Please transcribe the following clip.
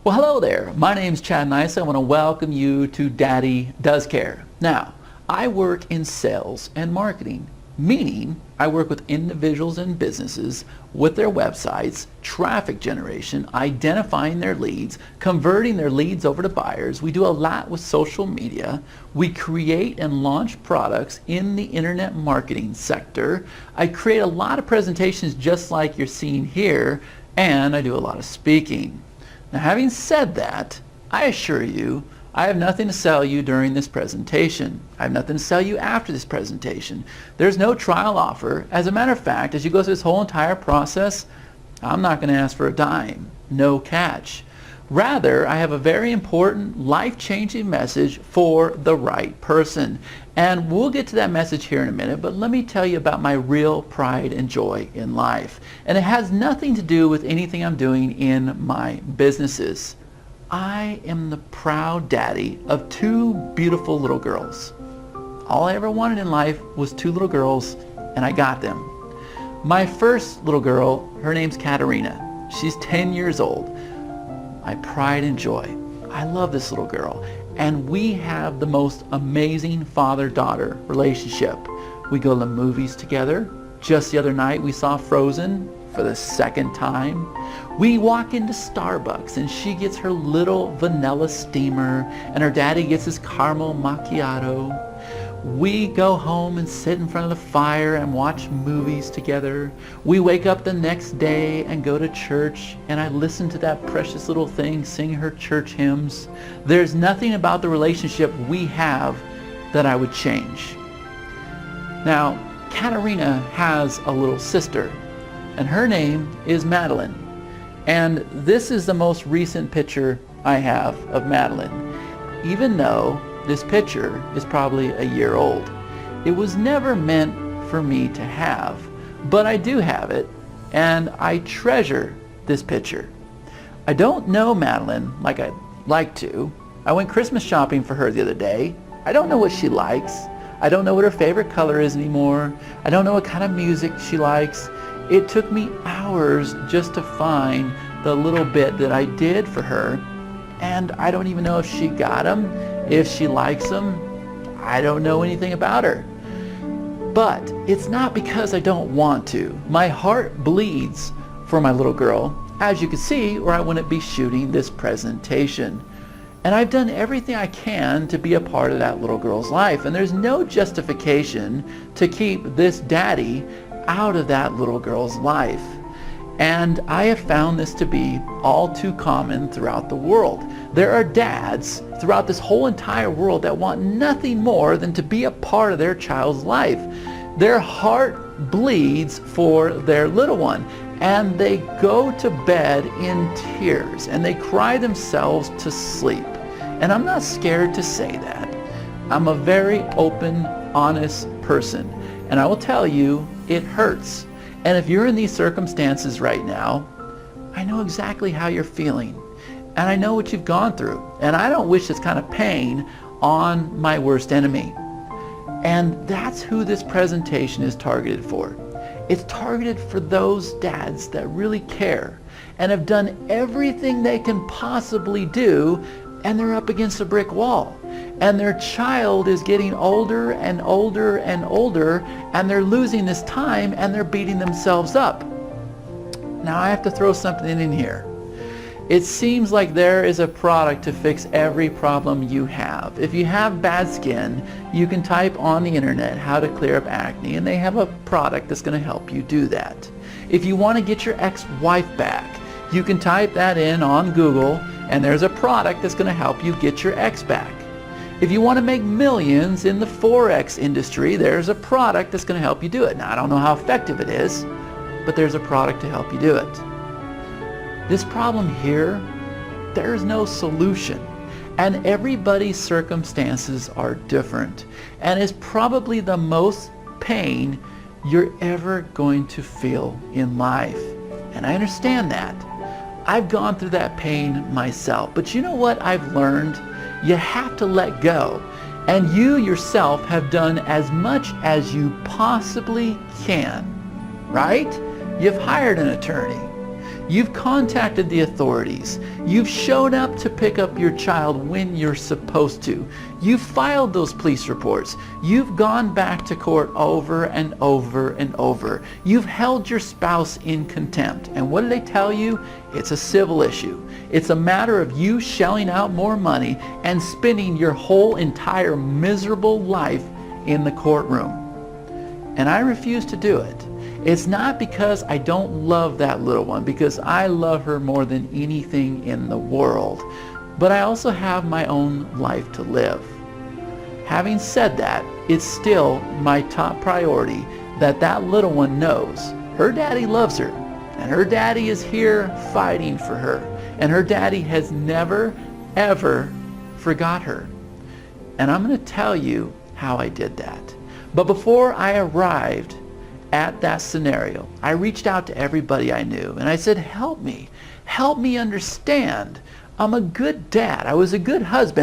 Well, hello there. My name's Chad Nice. I want to welcome you to Daddy Does Care. Now, I work in sales and marketing, meaning I work with individuals and businesses with their websites, traffic generation, identifying their leads, converting their leads over to buyers. We do a lot with social media. We create and launch products in the internet marketing sector. I create a lot of presentations just like you're seeing here, and I do a lot of speaking. Now, having said that, I assure you, I have nothing to sell you during this presentation. I have nothing to sell you after this presentation. There's no trial offer. As a matter of fact, as you go through this whole entire process, I'm not going to ask for a dime. No catch. Rather, I have a very important, life-changing message for the right person. And we'll get to that message here in a minute, but let me tell you about my real pride and joy in life. And it has nothing to do with anything I'm doing in my businesses. I am the proud daddy of two beautiful little girls. All I ever wanted in life was two little girls, and I got them. My first little girl, her name's Katerina. She's 10 years old. My pride and joy. I love this little girl, and we have the most amazing father-daughter relationship. We go to the movies together. Just the other night we saw Frozen for the second time. We walk into Starbucks and she gets her little vanilla steamer and her daddy gets his caramel macchiato. We go home and sit in front of the fire and watch movies together. We wake up the next day and go to church, and I listen to that precious little thing sing her church hymns. There's nothing about the relationship we have that I would change. Now, Katerina has a little sister, and her name is Madeline. And this is the most recent picture I have of Madeline, even though this picture is probably a year old. It was never meant for me to have, but I do have it, and I treasure this picture. I don't know Madeline like I'd like to. I went Christmas shopping for her the other day. I don't know what she likes. I don't know what her favorite color is anymore. I don't know what kind of music she likes. It took me hours just to find the little bit that I did for her, and I don't even know if she got them. If she likes them, I don't know anything about her. But it's not because I don't want to. My heart bleeds for my little girl, as you can see, or I wouldn't be shooting this presentation. And I've done everything I can to be a part of that little girl's life. And there's no justification to keep this daddy out of that little girl's life. And I have found this to be all too common throughout the world. There are dads throughout this whole entire world that want nothing more than to be a part of their child's life. Their heart bleeds for their little one, and they go to bed in tears, and they cry themselves to sleep. And I'm not scared to say that. I'm a very open, honest person, and I will tell you, it hurts. And if you're in these circumstances right now, I know exactly how you're feeling. And I know what you've gone through. And I don't wish this kind of pain on my worst enemy. And that's who this presentation is targeted for. It's targeted for those dads that really care and have done everything they can possibly do, and they're up against a brick wall. And their child is getting older and older and older, and they're losing this time, and they're beating themselves up. Now I have to throw something in here. It seems like there is a product to fix every problem you have. If you have bad skin, you can type on the internet how to clear up acne, and they have a product that's going to help you do that. If you want to get your ex-wife back, you can type that in on Google, and there's a product that's going to help you get your ex back. If you want to make millions in the Forex industry, there's a product that's going to help you do it. Now, I don't know how effective it is, but there's a product to help you do it. This problem here, there's no solution. And everybody's circumstances are different. And it's probably the most pain you're ever going to feel in life. And I understand that. I've gone through that pain myself. But you know what I've learned? You have to let go. And you yourself have done as much as you possibly can, right? You've hired an attorney. You've contacted the authorities. You've shown up to pick up your child when you're supposed to. You've filed those police reports. You've gone back to court over and over and over. You've held your spouse in contempt. And what do they tell you? It's a civil issue. It's a matter of you shelling out more money and spending your whole entire miserable life in the courtroom. And I refuse to do it. It's not because I don't love that little one, because I love her more than anything in the world. But I also have my own life to live. Having said that, it's still my top priority that that little one knows her daddy loves her, and her daddy is here fighting for her, and her daddy has never, ever forgot her. And I'm going to tell you how I did that. But before I arrived at that scenario, I reached out to everybody I knew and I said, help me understand. I'm a good dad. I was a good husband.